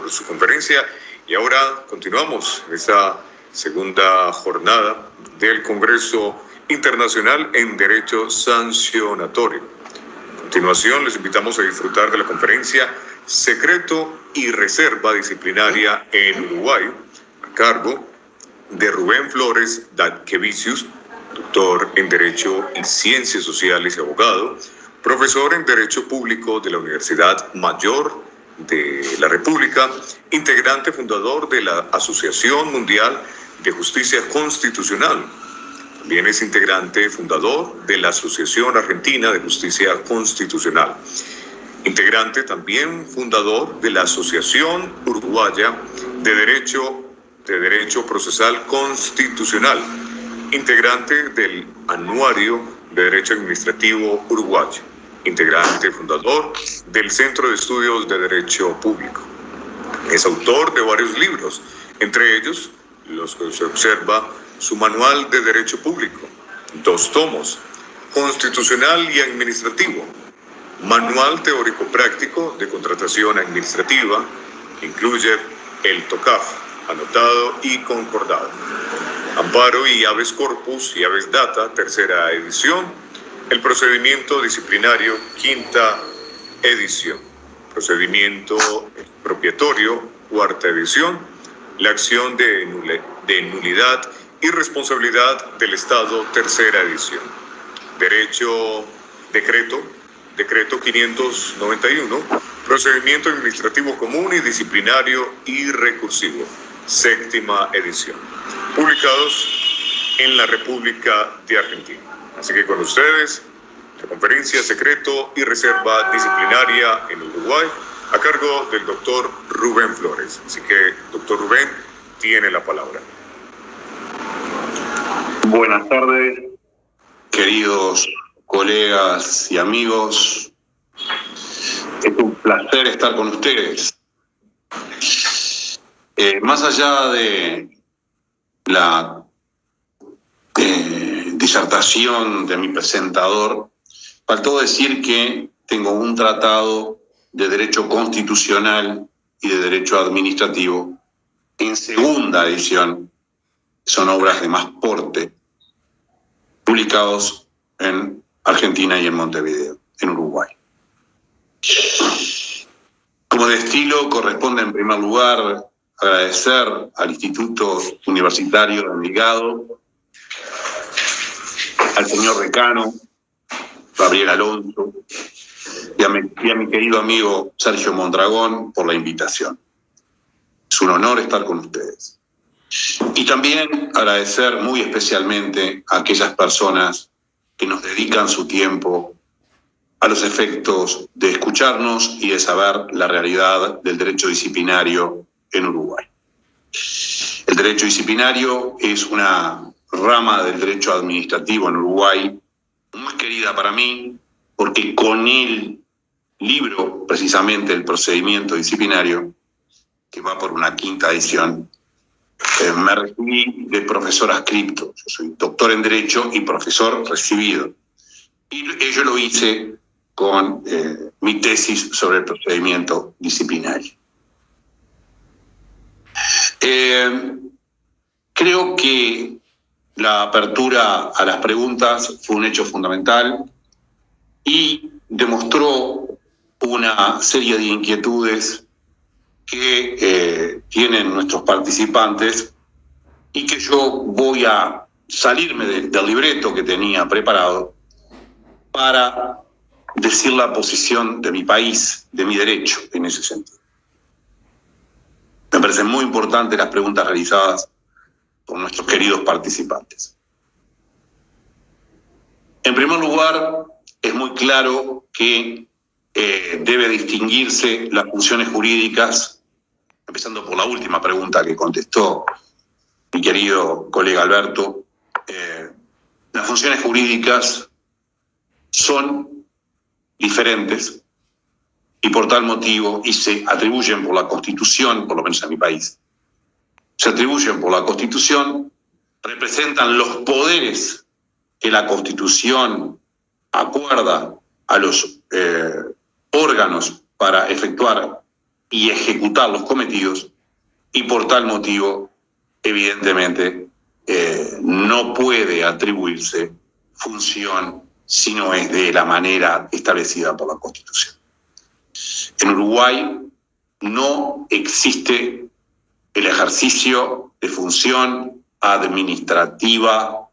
por su conferencia. Y ahora continuamos esta segunda jornada del Congreso Internacional en Derecho Sancionatorio. A continuación, les invitamos a disfrutar de la conferencia Secreto y Reserva Disciplinaria en Uruguay, a cargo de Rubén Flores Datquevicius, doctor en Derecho y Ciencias Sociales y abogado, profesor en Derecho Público de la Universidad Mayor de la República, integrante fundador de la Asociación Mundial de Justicia Constitucional. También es integrante fundador de la Asociación Argentina de Justicia Constitucional. Integrante también fundador de la Asociación Uruguaya de Derecho Procesal Constitucional. Integrante del Anuario de Derecho Administrativo Uruguayo. Integrante fundador del Centro de Estudios de Derecho Público. Es autor de varios libros, entre ellos los que se observa su Manual de Derecho Público, 2 tomos, Constitucional y Administrativo, Manual Teórico Práctico de Contratación Administrativa, que incluye el TOCAF, anotado y concordado, Amparo y Habeas Corpus y Habeas Data, 3ª edición, el Procedimiento Disciplinario, 5ª edición, Procedimiento Expropiatorio, 4ª edición, la acción de nulidad y responsabilidad del Estado, 3ª edición, Decreto 591, Procedimiento Administrativo Común y Disciplinario y Recursivo, 7ª edición, publicados en la República de Argentina. Así que con ustedes, la conferencia Secreto y Reserva Disciplinaria en Uruguay, a cargo del doctor Rubén Flores. Así que, doctor Rubén, tiene la palabra. Buenas tardes, queridos colegas y amigos. Es un placer estar con ustedes. Más allá de la disertación de mi presentador, faltó decir que tengo un tratado de Derecho Constitucional y de Derecho Administrativo en 2ª edición. Son obras de más porte, publicados en Argentina y en Montevideo, en Uruguay. Como de estilo, corresponde en primer lugar agradecer al Instituto Universitario de Envigado, al señor decano, Gabriel Alonso, y a mi querido amigo Sergio Mondragón por la invitación. Es un honor estar con ustedes. Y también agradecer muy especialmente a aquellas personas que nos dedican su tiempo a los efectos de escucharnos y de saber la realidad del derecho disciplinario en Uruguay. El derecho disciplinario es una rama del derecho administrativo en Uruguay muy querida para mí, porque con el libro, precisamente el procedimiento disciplinario, que va por una 5ª edición, me recibí de profesor adscripto. Yo soy doctor en Derecho y profesor recibido. Y yo lo hice con mi tesis sobre el procedimiento disciplinario. Creo que la apertura a las preguntas fue un hecho fundamental y demostró una serie de inquietudes que tienen nuestros participantes y que yo voy a salirme del libreto que tenía preparado para decir la posición de mi país, de mi derecho en ese sentido. Me parecen muy importantes las preguntas realizadas por nuestros queridos participantes. En primer lugar, es muy claro que debe distinguirse las funciones jurídicas, empezando por la última pregunta que contestó mi querido colega Alberto. Las funciones jurídicas son diferentes y por tal motivo, y se atribuyen por la Constitución, por lo menos en mi país, se atribuyen por la Constitución, representan los poderes que la Constitución acuerda a los órganos para efectuar y ejecutar los cometidos, y por tal motivo, evidentemente, no puede atribuirse función si no es de la manera establecida por la Constitución. En Uruguay no existe el ejercicio de función administrativa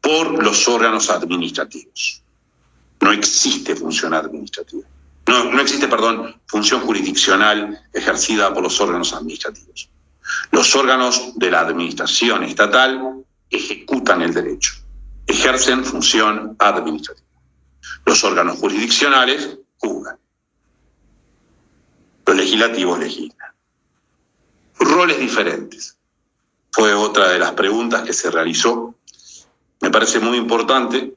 por los órganos administrativos. No existe función administrativa. No existe, función jurisdiccional ejercida por los órganos administrativos. Los órganos de la administración estatal ejecutan el derecho, ejercen función administrativa. Los órganos jurisdiccionales juzgan. Los legislativos legislan. Roles diferentes. Fue otra de las preguntas que se realizó. Me parece muy importante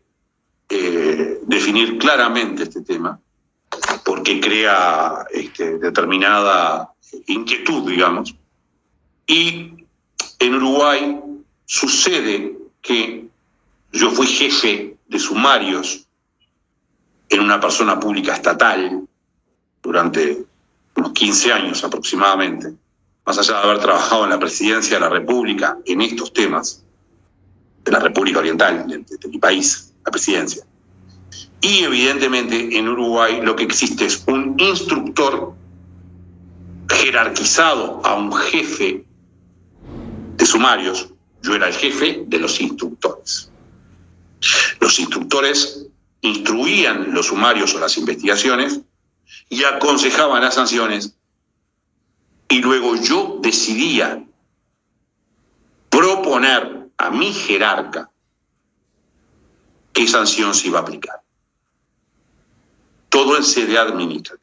definir claramente este tema, porque crea determinada inquietud, digamos. Y en Uruguay sucede que yo fui jefe de sumarios en una persona pública estatal durante unos 15 años aproximadamente, más allá de haber trabajado en la presidencia de la República en estos temas, de la República Oriental, de mi país, la presidencia. Y evidentemente en Uruguay lo que existe es un instructor jerarquizado a un jefe de sumarios. Yo era el jefe de los instructores. Los instructores instruían los sumarios o las investigaciones y aconsejaban las sanciones, y luego yo decidía proponer a mi jerarca qué sanción se iba a aplicar. Todo en sede administrativa.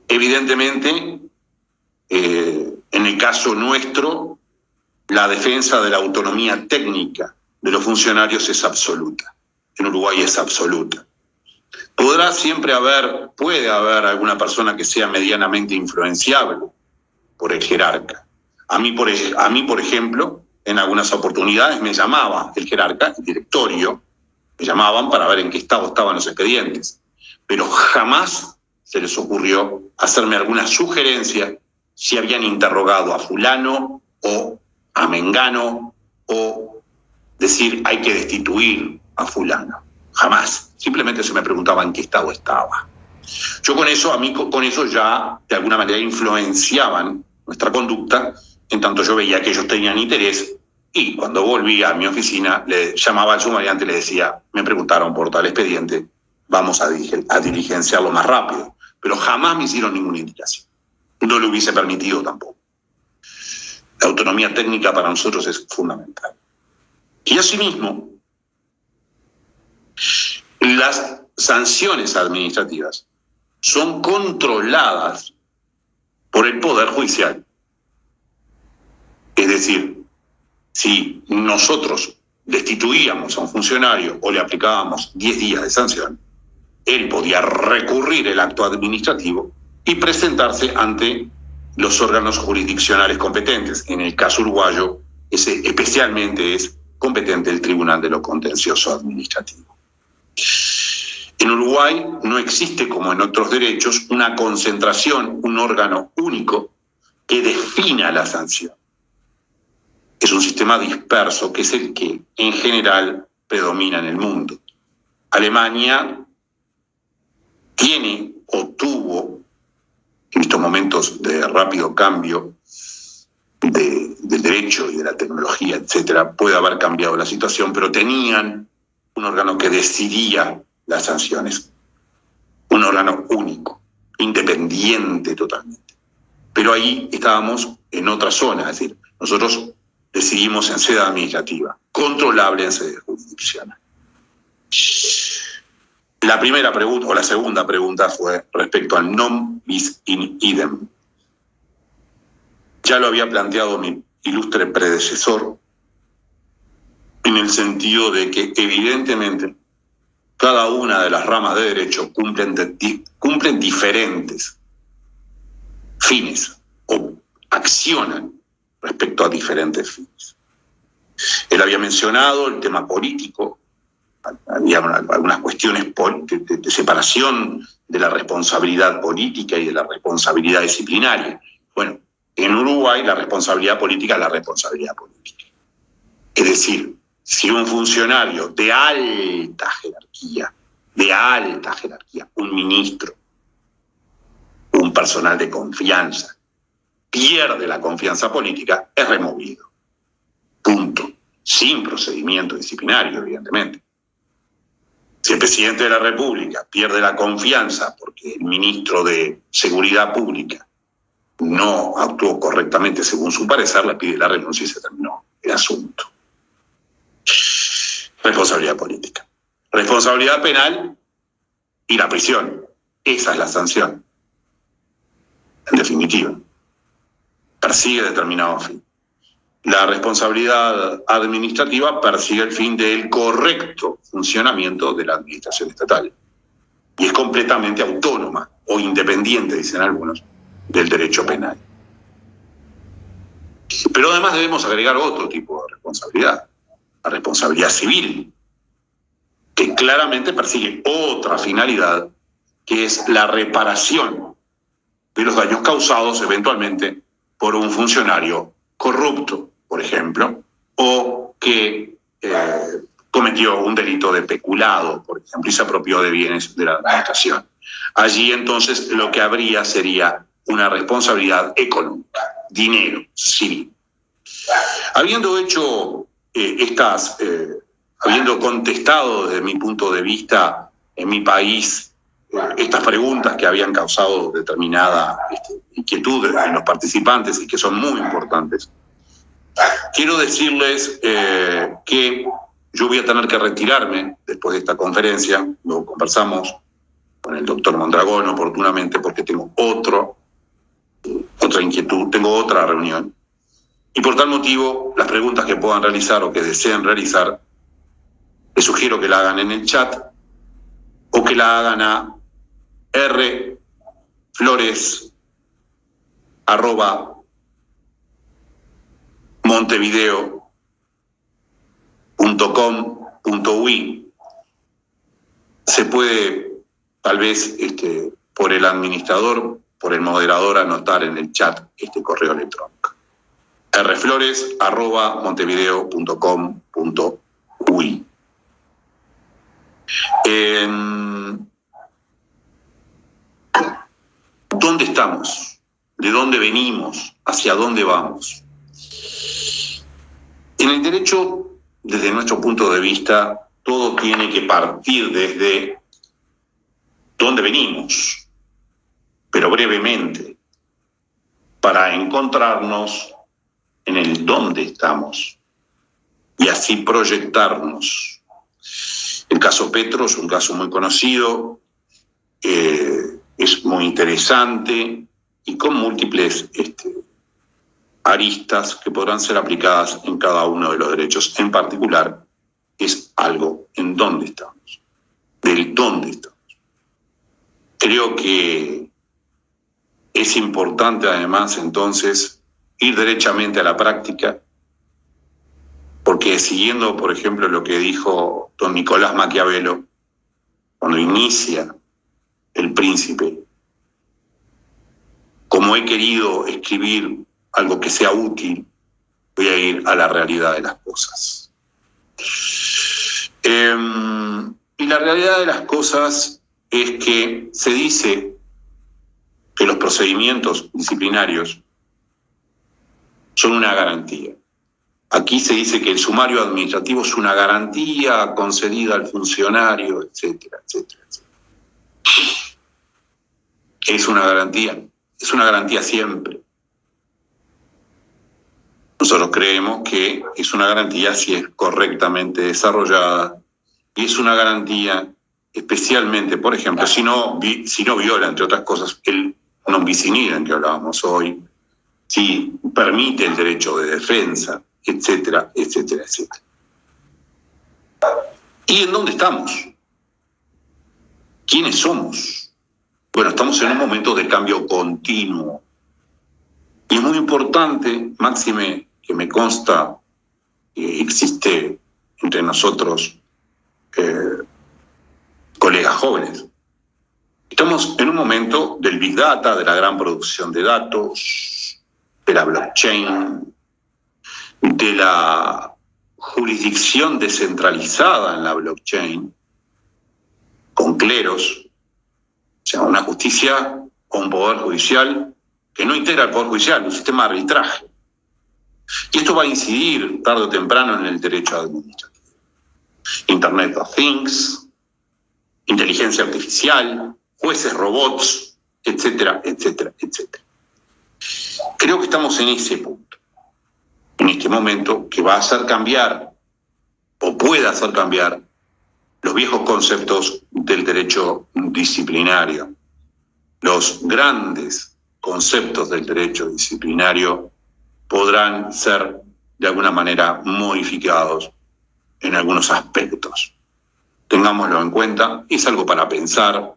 Evidentemente, en el caso nuestro, la defensa de la autonomía técnica de los funcionarios es absoluta. En Uruguay es absoluta. Puede haber alguna persona que sea medianamente influenciable por el jerarca. A mí, por ejemplo, en algunas oportunidades me llamaba el jerarca, el directorio, me llamaban para ver en qué estado estaban los expedientes. Pero jamás se les ocurrió hacerme alguna sugerencia si habían interrogado a fulano o a mengano, o decir hay que destituir a fulano. Jamás. Simplemente se me preguntaba en qué estado estaba. Yo con eso ya de alguna manera influenciaban nuestra conducta, en tanto yo veía que ellos tenían interés, y cuando volví a mi oficina le llamaba al sumariante y le decía, me preguntaron por tal expediente, vamos a diligenciarlo más rápido. Pero jamás me hicieron ninguna indicación. No lo hubiese permitido tampoco. La autonomía técnica para nosotros es fundamental. Y asimismo, las sanciones administrativas son controladas por el Poder Judicial. Es decir, si nosotros destituíamos a un funcionario o le aplicábamos 10 días de sanción, él podía recurrir el acto administrativo y presentarse ante los órganos jurisdiccionales competentes. En el caso uruguayo, especialmente es competente el Tribunal de lo Contencioso Administrativo. En Uruguay no existe, como en otros derechos, una concentración, un órgano único que defina la sanción. Es un sistema disperso, que es el que en general predomina en el mundo. Alemania tiene o tuvo, en estos momentos de rápido cambio del derecho y de la tecnología, etcétera, puede haber cambiado la situación, pero tenían un órgano que decidía las sanciones, un órgano único, independiente totalmente. Pero ahí estábamos en otra zona, es decir, nosotros decidimos en sede administrativa, controlable en sede jurisdiccional. La primera pregunta, o la segunda pregunta, fue respecto al non bis in idem. Ya lo había planteado mi ilustre predecesor, en el sentido de que evidentemente cada una de las ramas de derecho cumplen diferentes fines o accionan respecto a diferentes fines. Él había mencionado el tema político, había algunas cuestiones de separación de la responsabilidad política y de la responsabilidad disciplinaria. Bueno, en Uruguay la responsabilidad política es la responsabilidad política. Es decir, si un funcionario de alta jerarquía, un ministro, un personal de confianza, pierde la confianza política, es removido. Punto. Sin procedimiento disciplinario, evidentemente. Si el presidente de la República pierde la confianza porque el ministro de Seguridad Pública no actuó correctamente según su parecer, le pide la renuncia y se terminó el asunto. Responsabilidad política. Responsabilidad penal y la prisión. Esa es la sanción. En definitiva, persigue determinado fin. La responsabilidad administrativa persigue el fin del correcto funcionamiento de la administración estatal. Y es completamente autónoma o independiente, dicen algunos, del derecho penal. Pero además debemos agregar otro tipo de responsabilidad, la responsabilidad civil, que claramente persigue otra finalidad, que es la reparación de los daños causados eventualmente por un funcionario corrupto, por ejemplo, o que cometió un delito de peculado, por ejemplo, y se apropió de bienes de la administración. Allí entonces lo que habría sería una responsabilidad económica, dinero civil. Habiendo hecho habiendo contestado desde mi punto de vista en mi país estas preguntas que habían causado determinada inquietud en los participantes y que son muy importantes, quiero decirles que yo voy a tener que retirarme después de esta conferencia. Lo conversamos con el doctor Mondragón oportunamente porque tengo otra inquietud, tengo otra reunión. Y por tal motivo, las preguntas que puedan realizar o que deseen realizar, les sugiero que la hagan en el chat o que la hagan a rflores@montevideo.com.uy. Se puede, tal vez, por el administrador, por el moderador, anotar en el chat este correo electrónico. rflores@montevideo.com.uy. ¿Dónde estamos? ¿De dónde venimos? ¿Hacia dónde vamos? En el derecho, desde nuestro punto de vista, todo tiene que partir desde dónde venimos, pero brevemente, para encontrarnos en el dónde estamos y así proyectarnos. El caso Petro es un caso muy conocido, es muy interesante y con múltiples aristas que podrán ser aplicadas en cada uno de los derechos. En particular, es algo en dónde estamos, del dónde estamos. Creo que es importante además entonces ir derechamente a la práctica, porque siguiendo, por ejemplo, lo que dijo don Nicolás Maquiavelo cuando inicia El Príncipe, como he querido escribir algo que sea útil, voy a ir a la realidad de las cosas. Y la realidad de las cosas es que se dice que los procedimientos disciplinarios son una garantía. Aquí se dice que el sumario administrativo es una garantía concedida al funcionario, etcétera, etcétera, etcétera. Es una garantía siempre. Nosotros creemos que es una garantía si es correctamente desarrollada y es una garantía especialmente, por ejemplo, si no viola, entre otras cosas, el non bis in idem que hablábamos hoy, si permite el derecho de defensa, etcétera, etcétera, etcétera. ¿Y en dónde estamos? ¿Quiénes somos? Bueno, estamos en un momento de cambio continuo. Y es muy importante, máxime, que me consta que existe entre nosotros colegas jóvenes. Estamos en un momento del Big Data, de la gran producción de datos, de la blockchain, de la jurisdicción descentralizada en la blockchain, con cleros, o sea, una justicia o un poder judicial que no integra el poder judicial, un sistema de arbitraje. Y esto va a incidir tarde o temprano en el derecho administrativo. Internet of Things, inteligencia artificial, jueces robots, etcétera, etcétera, etcétera. Creo que estamos en ese punto, en este momento, que va a hacer cambiar, o puede hacer cambiar, los viejos conceptos del derecho disciplinario. Los grandes conceptos del derecho disciplinario podrán ser, de alguna manera, modificados en algunos aspectos. Tengámoslo en cuenta, es algo para pensar.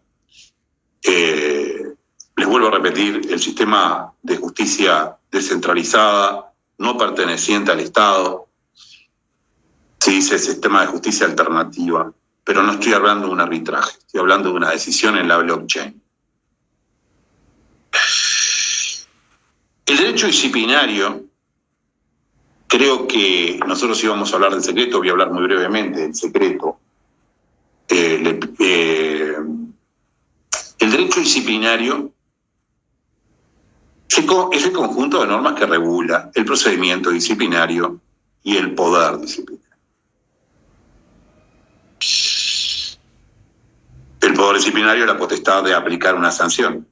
Les vuelvo a repetir, el sistema de justicia descentralizada, no perteneciente al Estado, se dice sistema de justicia alternativa, pero no estoy hablando de un arbitraje, estoy hablando de una decisión en la blockchain. El derecho disciplinario, creo que nosotros íbamos a hablar del secreto, voy a hablar muy brevemente del secreto. El derecho disciplinario es el conjunto de normas que regula el procedimiento disciplinario y el poder disciplinario. El poder disciplinario es la potestad de aplicar una sanción.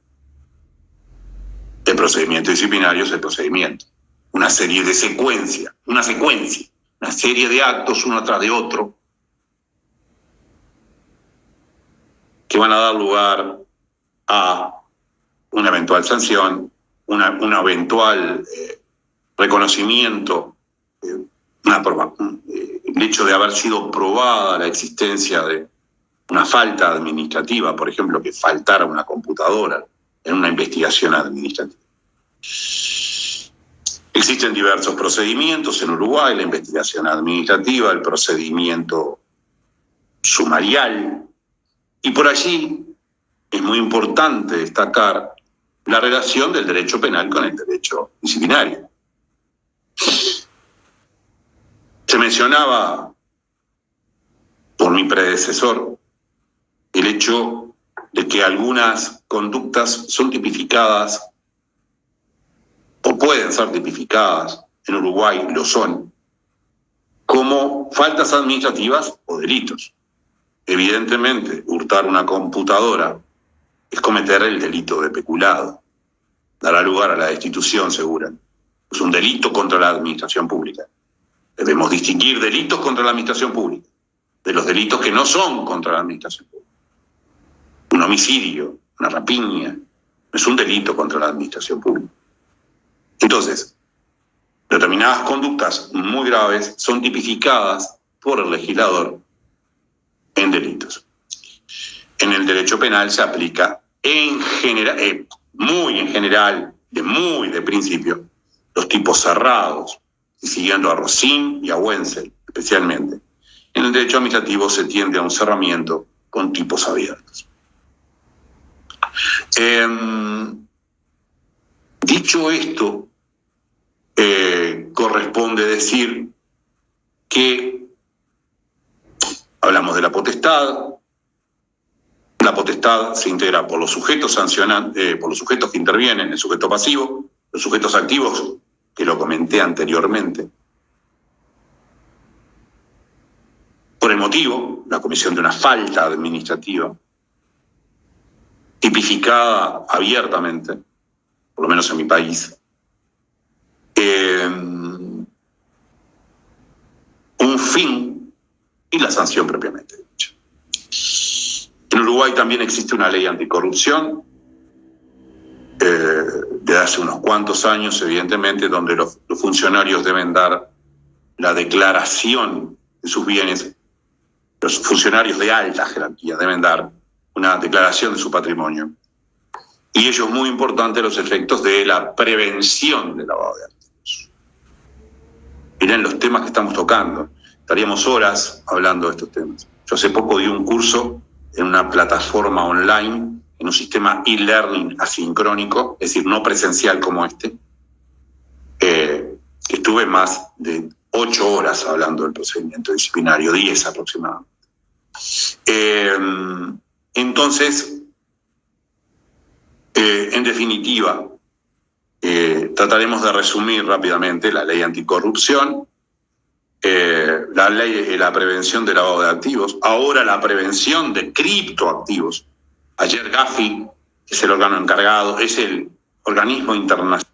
El procedimiento disciplinario es el procedimiento. Una serie de secuencia, una serie de actos uno tras de otro que van a dar lugar a una eventual sanción, un eventual reconocimiento, el hecho de haber sido probada la existencia de una falta administrativa, por ejemplo, que faltara una computadora en una investigación administrativa. Existen diversos procedimientos en Uruguay, la investigación administrativa, el procedimiento sumarial, y por allí es muy importante destacar la relación del derecho penal con el derecho disciplinario. Se mencionaba por mi predecesor el hecho de que algunas conductas son tipificadas o pueden ser tipificadas, en Uruguay lo son, como faltas administrativas o delitos. Evidentemente, hurtar una computadora es cometer el delito de peculado. Dará lugar a la destitución segura. Es un delito contra la administración pública. Debemos distinguir delitos contra la administración pública de los delitos que no son contra la administración pública. Un homicidio, una rapiña, no es un delito contra la administración pública. Entonces, determinadas conductas muy graves son tipificadas por el legislador en delitos. En el derecho penal se aplica en general, muy en general, de principio, los tipos cerrados, y siguiendo a Rossin y a Wenzel especialmente. En el derecho administrativo se tiende a un cerramiento con tipos abiertos. Dicho esto, corresponde decir que hablamos de la potestad. La potestad se integra por los sujetos sancionantes, por los sujetos que intervienen, el sujeto pasivo, los sujetos activos, que lo comenté anteriormente. Por el motivo, la comisión de una falta administrativa, tipificada abiertamente, por lo menos en mi país, un fin y la sanción propiamente dicha. En Uruguay también existe una ley anticorrupción, de hace unos cuantos años, evidentemente, donde los funcionarios deben dar la declaración de sus bienes. Los funcionarios de alta jerarquía deben dar una declaración de su patrimonio. Y ello es muy importante, los efectos de la prevención del lavado de activos. Miren los temas que estamos tocando. Estaríamos horas hablando de estos temas. Yo hace poco di un curso en una plataforma online, en un sistema e-learning asincrónico, es decir, no presencial como este. Estuve más de 8 horas hablando del procedimiento disciplinario, 10 aproximadamente. Entonces, en definitiva, trataremos de resumir rápidamente la ley anticorrupción, la ley, la prevención de lavado de activos, ahora la prevención de criptoactivos. Ayer Gafi, que es el órgano encargado, es el organismo internacional.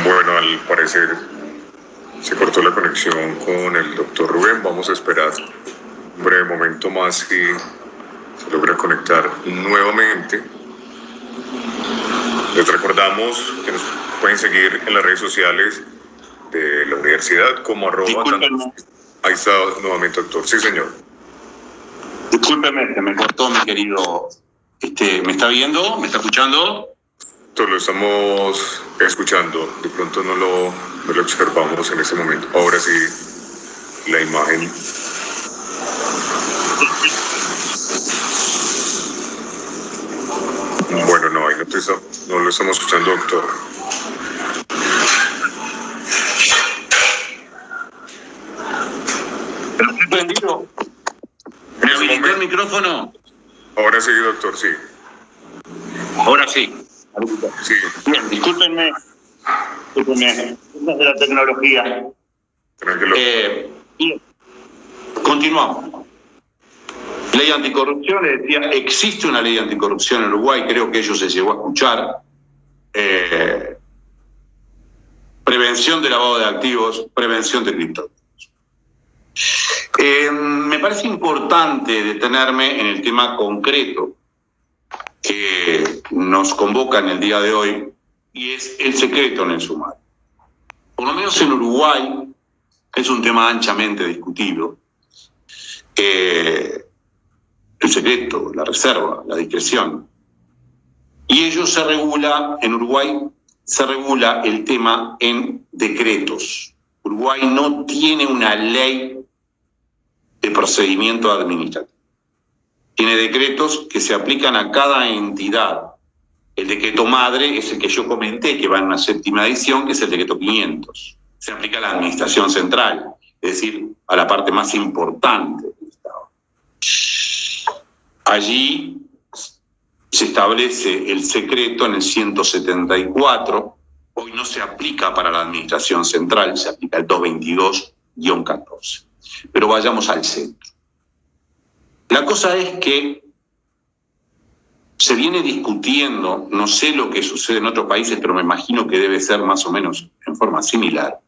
Bueno, al parecer se cortó la conexión con el doctor Rubén. Vamos a esperar un breve momento más si se logra conectar nuevamente. Les recordamos que nos pueden seguir en las redes sociales de la universidad como @. Ahí está nuevamente, doctor. Sí, señor. Discúlpeme, se me cortó, mi querido. ¿Me está viendo? ¿Me está escuchando? Lo estamos escuchando, de pronto no lo observamos en este momento. Ahora sí, la imagen. Bueno, no, ahí no lo estamos escuchando, doctor. ¿Pero estoy prendido? ¿Me habilitó el micrófono? Ahora sí, doctor, sí. Ahora sí. Sí. Bien, discúlpenme. Discúlpenme. Es de la tecnología. Tranquilo. Bien. Continuamos. Ley anticorrupción, les decía, existe una ley anticorrupción en Uruguay, creo que ello se llegó a escuchar. Prevención de lavado de activos, prevención de criptoactivos. Me parece importante detenerme en el tema concreto que nos convoca en el día de hoy, y es el secreto en el sumario. Por lo menos en Uruguay es un tema anchamente discutido. El secreto, la reserva, la discreción. Y ello se regula, en Uruguay se regula el tema en decretos. Uruguay no tiene una ley de procedimiento administrativo. Tiene decretos que se aplican a cada entidad. El decreto madre es el que yo comenté, que va en una 7ª edición, que es el decreto 500. Se aplica a la administración central, es decir, a la parte más importante del Estado. Allí se establece el secreto en el 174. Hoy no se aplica para la administración central, se aplica el 222-14. Pero vayamos al centro. La cosa es que se viene discutiendo, no sé lo que sucede en otros países, pero me imagino que debe ser más o menos en forma similar.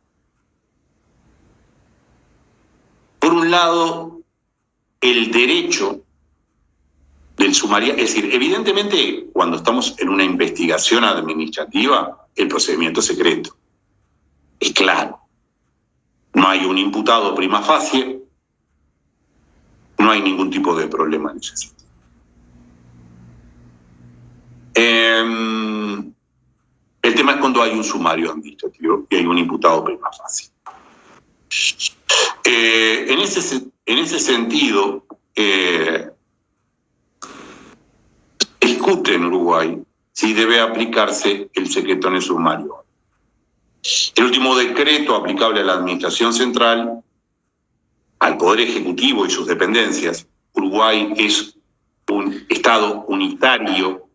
Por un lado, el derecho del sumariado, es decir, evidentemente cuando estamos en una investigación administrativa, el procedimiento es secreto. Es claro. No hay un imputado prima facie, no hay ningún tipo de problema en ese sentido. El tema es cuando hay un sumario administrativo y hay un imputado prima facie. En ese sentido, discute en Uruguay si debe aplicarse el secreto en el sumario. El último decreto aplicable a la Administración Central, al Poder Ejecutivo y sus dependencias. Uruguay es un Estado unitario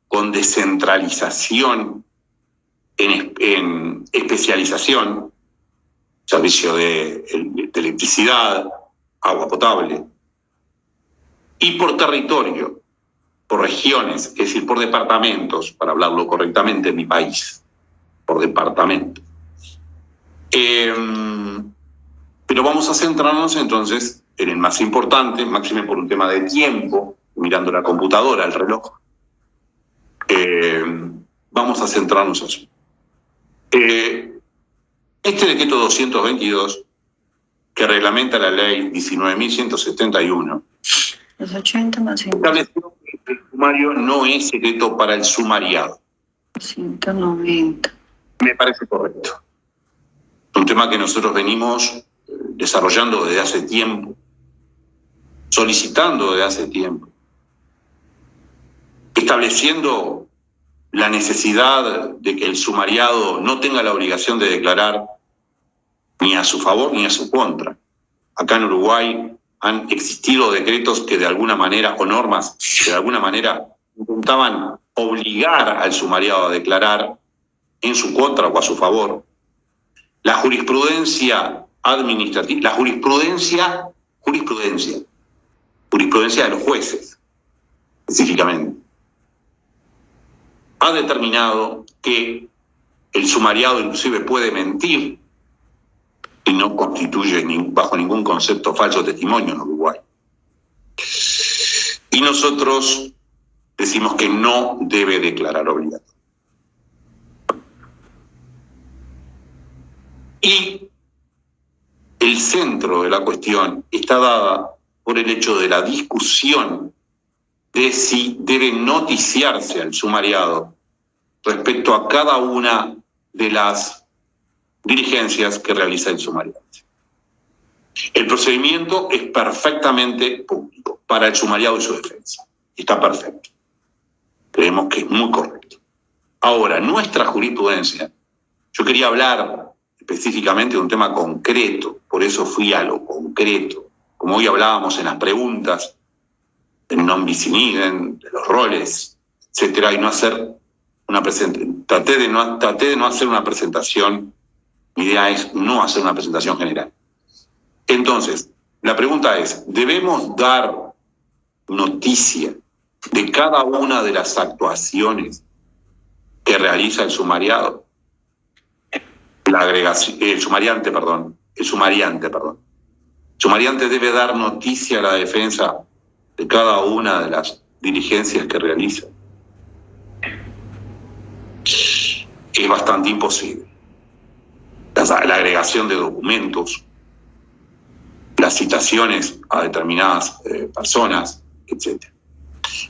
con descentralización en especialización, servicio de electricidad, agua potable, y por territorio. por regiones, es decir, por departamentos, para hablarlo correctamente en mi país, por departamento. Pero vamos a centrarnos entonces en el más importante, máxime por un tema de tiempo, mirando la computadora, el reloj. Vamos a centrarnos allí. Este decreto 222, que reglamenta la ley 19.171, Los 80 más estableció que el sumario no es secreto para el sumariado. 190. Me parece correcto. Es un tema que nosotros venimos desarrollando desde hace tiempo, solicitando desde hace tiempo, estableciendo la necesidad de que el sumariado no tenga la obligación de declarar ni a su favor ni a su contra. Acá en Uruguay han existido decretos que de alguna manera, o normas que de alguna manera intentaban obligar al sumariado a declarar en su contra o a su favor. La jurisprudencia administrativa, la jurisprudencia de los jueces, específicamente, ha determinado que el sumariado inclusive puede mentir y no constituye bajo ningún concepto falso testimonio en Uruguay. Y nosotros decimos que no debe declarar obligatorio. Y el centro de la cuestión está dada por el hecho de la discusión de si debe noticiarse al sumariado respecto a cada una de las diligencias que realiza el sumariante. El procedimiento es perfectamente público para el sumariado y su defensa. Está perfecto. Creemos que es muy correcto. Ahora, nuestra jurisprudencia, yo quería hablar específicamente de un tema concreto, por eso fui a lo concreto. Como hoy hablábamos en las preguntas, del non bis in idem, de los roles, etcétera, y no hacer una presentación. Traté de no hacer una presentación. Mi idea es no hacer una presentación general. Entonces, la pregunta es, ¿debemos dar noticia de cada una de las actuaciones que realiza el sumariado? El sumariante. El sumariante debe dar noticia a la defensa de cada una de las diligencias que realiza. Es bastante imposible. La agregación de documentos, las citaciones a determinadas personas, etc.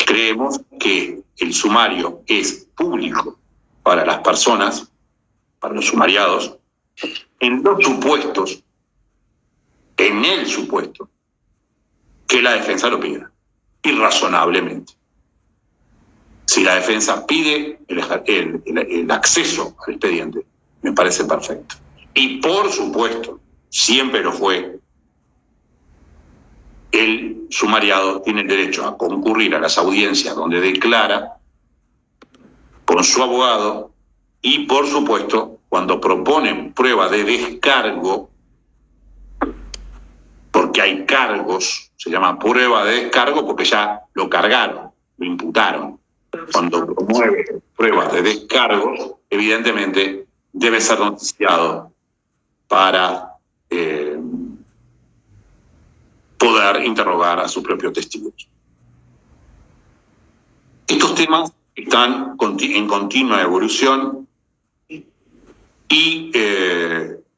Creemos que el sumario es público para las personas, para los sumariados, en el supuesto que la defensa lo pida, y razonablemente. Si la defensa pide el acceso al expediente, me parece perfecto. Y por supuesto, siempre lo fue, el sumariado tiene el derecho a concurrir a las audiencias donde declara con su abogado y, por supuesto, cuando proponen prueba de descargo, porque hay cargos, se llama prueba de descargo porque ya lo cargaron, lo imputaron. Cuando promueve pruebas de descargo, evidentemente debe ser noticiado para poder interrogar a sus propios testigos. Estos temas están en continua evolución y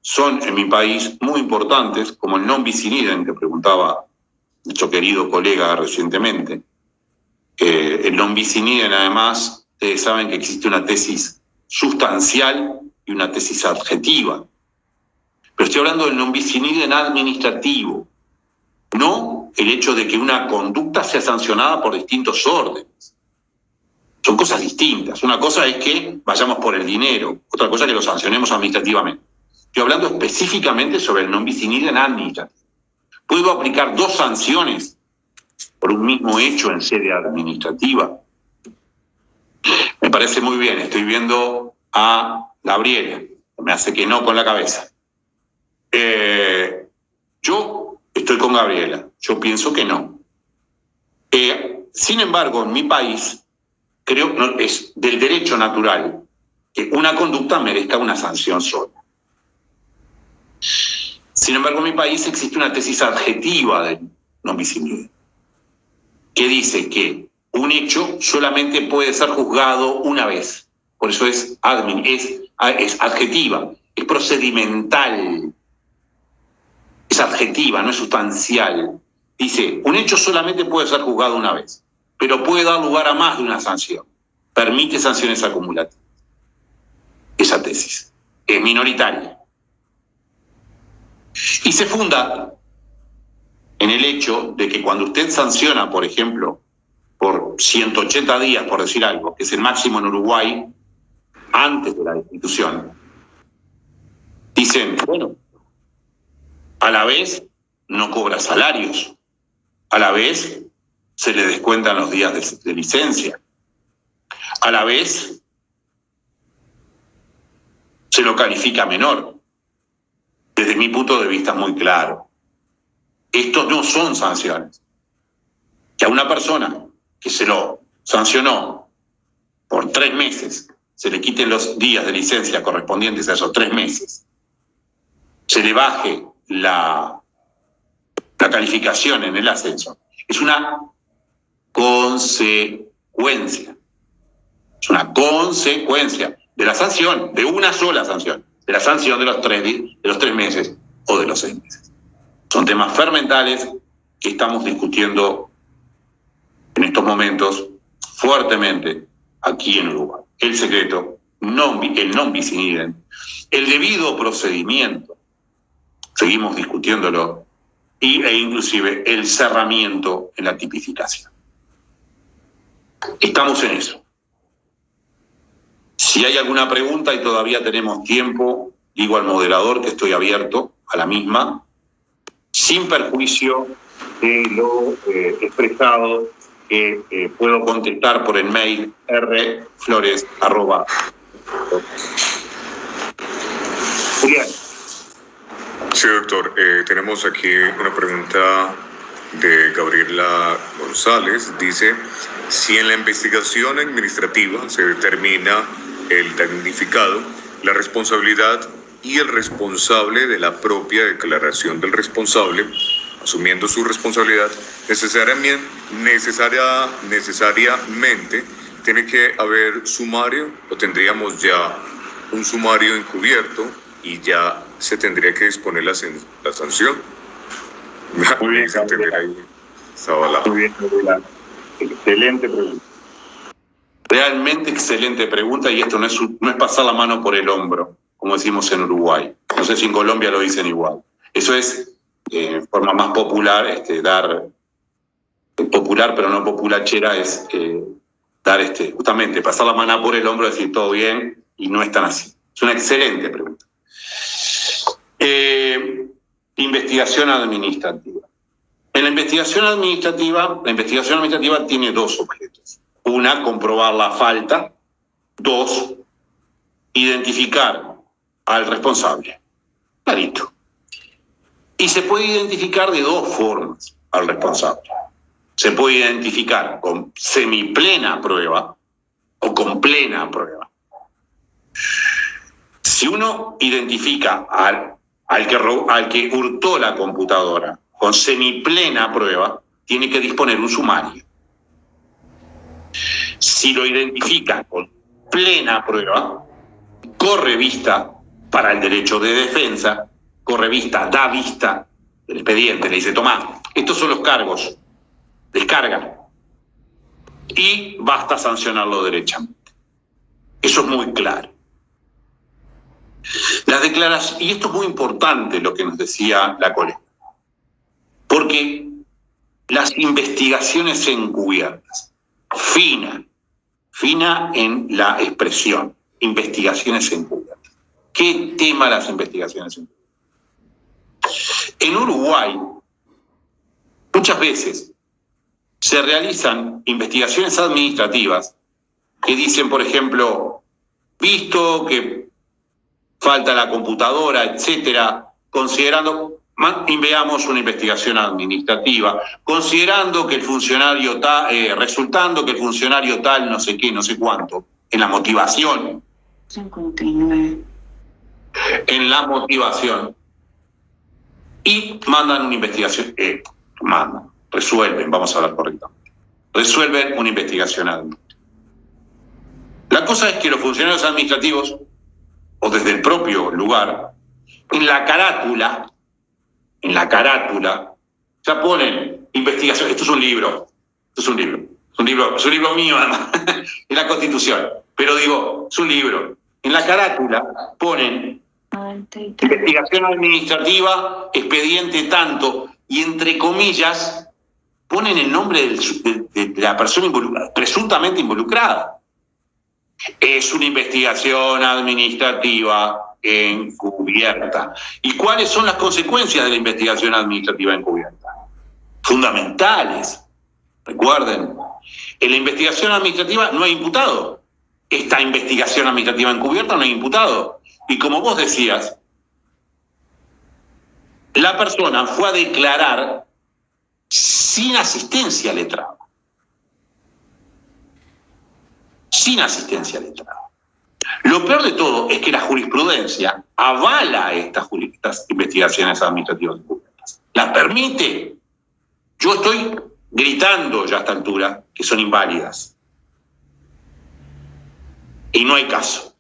son en mi país muy importantes, como el non bis in idem que preguntaba nuestro querido colega recientemente. El non bis in idem, además, ustedes saben que existe una tesis sustancial y una tesis adjetiva. Pero estoy hablando del non bis in idem administrativo, no el hecho de que una conducta sea sancionada por distintos órdenes. Son cosas distintas. Una cosa es que vayamos por el dinero, otra cosa es que lo sancionemos administrativamente. Estoy hablando específicamente sobre el non bis in idem administrativo. ¿Puedo aplicar 2 sanciones por un mismo hecho en sede administrativa? Me parece muy bien. Estoy viendo a Gabriela. Me hace que no con la cabeza. Yo estoy con Gabriela. Yo pienso que no. Sin embargo, en mi país, creo que es del derecho natural que una conducta merezca una sanción sola. Sin embargo, en mi país existe una tesis adjetiva del non bis in idem, que dice que un hecho solamente puede ser juzgado una vez. Por eso es adjetiva, es procedimental, es adjetiva, no es sustancial. Dice, un hecho solamente puede ser juzgado una vez, pero puede dar lugar a más de una sanción. Permite sanciones acumulativas. Esa tesis es minoritaria. Y se funda en el hecho de que cuando usted sanciona, por ejemplo, por 180 días, por decir algo, que es el máximo en Uruguay, antes de la destitución, dicen, bueno, a la vez no cobra salarios, a la vez se le descuentan los días de licencia, a la vez se lo califica menor. Desde mi punto de vista muy claro, estos no son sanciones. Que a una persona que se lo sancionó por 3 meses, se le quiten los días de licencia correspondientes a esos 3 meses, se le baje la calificación en el ascenso, es una consecuencia. Es una consecuencia de la sanción, de una sola sanción, de la sanción de los 3 meses o de los 6 meses. Son temas fermentales que estamos discutiendo en estos momentos fuertemente aquí en Uruguay. El secreto, el non bis in idem, el debido procedimiento, seguimos discutiéndolo, e inclusive el cerramiento en la tipificación. Estamos en eso. Si hay alguna pregunta y todavía tenemos tiempo, digo al moderador que estoy abierto a la misma, sin perjuicio de lo expresado, que puedo contestar por el mail rflores@. Julián. Sí, doctor. Tenemos aquí una pregunta de Gabriela González. Dice, si en la investigación administrativa se determina el damnificado, la responsabilidad y el responsable de la propia declaración del responsable, asumiendo su responsabilidad, necesariamente tiene que haber sumario, o tendríamos ya un sumario encubierto y ya se tendría que disponer la sanción. Muy bien, muy bien, excelente pregunta. Realmente excelente pregunta, y esto no es pasar la mano por el hombro, como decimos en Uruguay. No sé si en Colombia lo dicen igual. Eso es, forma más popular, popular pero no populachera, es dar justamente pasar la mano por el hombro, decir todo bien, y no es tan así. Es una excelente pregunta. Investigación administrativa. En la investigación administrativa tiene 2 objetos. Una, comprobar la falta. 2, identificar al responsable. Clarito. Y se puede identificar de 2 formas al responsable. Se puede identificar con semiplena prueba o con plena prueba. Si uno identifica al que hurtó la computadora con semiplena prueba, tiene que disponer un sumario. Si lo identifica con plena prueba, corre vista para el derecho de defensa, corre vista, da vista del expediente, le dice, tomá, estos son los cargos, descarga, y basta sancionarlo derechamente. Eso es muy claro. Las declaraciones, y esto es muy importante lo que nos decía la colega, porque las investigaciones encubiertas, fina en la expresión, investigaciones encubiertas. ¿Qué tema las investigaciones encubiertas? En Uruguay, muchas veces se realizan investigaciones administrativas que dicen, por ejemplo, visto que falta la computadora, etcétera, considerando, veamos una investigación administrativa, considerando que el funcionario tal, resultando que el funcionario tal, no sé qué, no sé cuánto, en la motivación. 59. En la motivación. Y mandan una investigación, resuelven, vamos a hablar correctamente. Resuelven una investigación administrativa. La cosa es que los funcionarios administrativos, o desde el propio lugar, en la carátula, ya ponen investigación. Esto es un libro mío además, en la Constitución. Pero digo, es un libro. En la carátula ponen investigación administrativa, expediente tanto, y entre comillas ponen el nombre de la persona presuntamente involucrada. Es una investigación administrativa encubierta. ¿Y cuáles son las consecuencias de la investigación administrativa encubierta? Fundamentales. Recuerden, en la investigación administrativa no hay imputado. Esta investigación administrativa encubierta no hay imputado. Y como vos decías, la persona fue a declarar sin asistencia letrada. Sin asistencia letrada. Lo peor de todo es que la jurisprudencia avala estas investigaciones administrativas encubiertas. ¿Las permite? Yo estoy gritando ya a esta altura que son inválidas. Y no hay caso.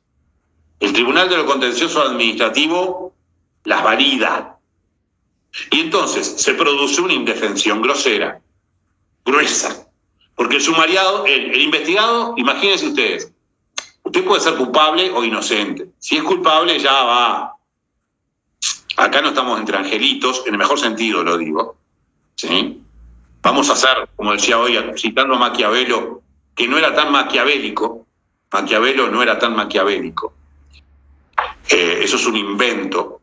El Tribunal de lo Contencioso Administrativo las valida. Y entonces se produce una indefensión grosera, gruesa. Porque el sumariado, el investigado, imagínense ustedes, usted puede ser culpable o inocente. Si es culpable, ya va. Acá no estamos entre angelitos, en el mejor sentido lo digo. ¿Sí? Vamos a hacer, como decía hoy, citando a Maquiavelo, que no era tan maquiavélico. Maquiavelo no era tan maquiavélico. Eso es un invento.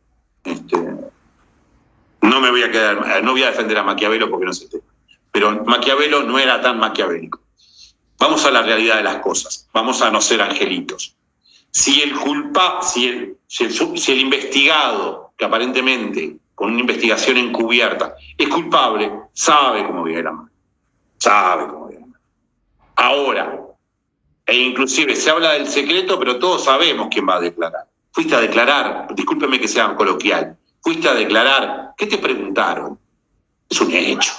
No voy a defender a Maquiavelo porque no sé tema. Pero Maquiavelo no era tan maquiavélico. Vamos a la realidad de las cosas. Vamos a no ser angelitos. Si el investigado, que aparentemente con una investigación encubierta es culpable, sabe cómo viene la mano. Sabe cómo viene la mano. Ahora, e inclusive se habla del secreto, pero todos sabemos quién va a declarar. Fuiste a declarar, discúlpeme que sea coloquial, fuiste a declarar, ¿qué te preguntaron? Es un hecho.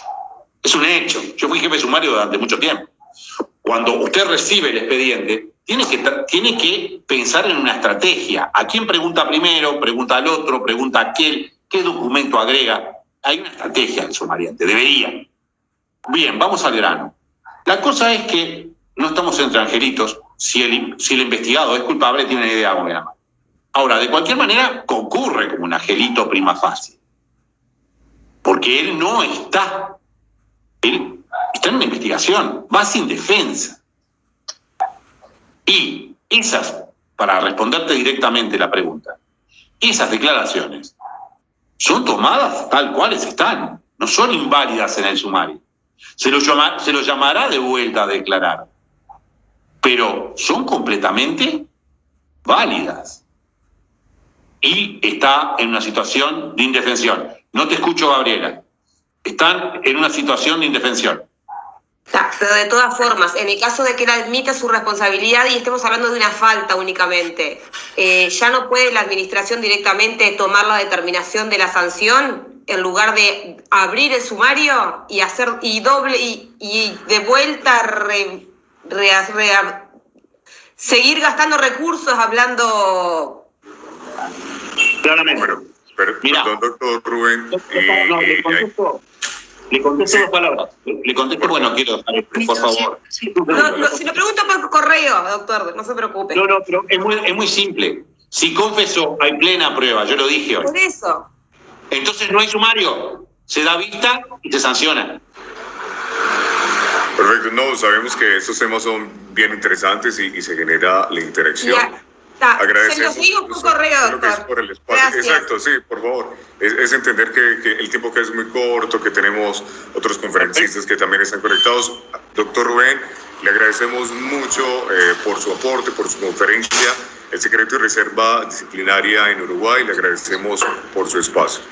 Es un hecho. Yo fui jefe de sumario durante mucho tiempo. Cuando usted recibe el expediente, tiene que pensar en una estrategia. ¿A quién pregunta primero? ¿Pregunta al otro? ¿Pregunta a aquel? ¿Qué documento agrega? Hay una estrategia del sumariante. Debería. Bien, vamos al grano. La cosa es que no estamos entre angelitos. Si el investigado es culpable, tiene una idea muy grande. Ahora, de cualquier manera, concurre como un angelito prima facie. Porque él no está. Él está en una investigación, va sin defensa. Y esas, para responderte directamente la pregunta, esas declaraciones son tomadas tal cuales están, no son inválidas en el sumario. Se lo llamará de vuelta a declarar, pero son completamente válidas. Y está en una situación de indefensión. No te escucho, Gabriela. Están en una situación de indefensión. Pero de todas formas, en el caso de que él admita su responsabilidad y estemos hablando de una falta únicamente, ¿ya no puede la administración directamente tomar la determinación de la sanción en lugar de abrir el sumario y hacer y de vuelta seguir gastando recursos hablando? Claramente. Mira, doctor Rubén. Le contesto dos palabras. Le contesto, bueno, quiero, por favor. No, si lo pregunto por correo, doctor, no se preocupe. No, pero es muy simple. Si confesó, hay plena prueba, yo lo dije hoy. Por eso. Entonces no hay sumario. Se da vista y se sanciona. Perfecto. No, sabemos que estos temas son bien interesantes y se genera la interacción. Agradecemos. Se los digo por correo, doctor. Por el espacio. Gracias. Exacto, sí, por favor. Es entender que el tiempo que es muy corto, que tenemos otros conferencistas que también están conectados. Doctor Rubén, le agradecemos mucho por su aporte, por su conferencia. El secreto de reserva disciplinaria en Uruguay, le agradecemos por su espacio.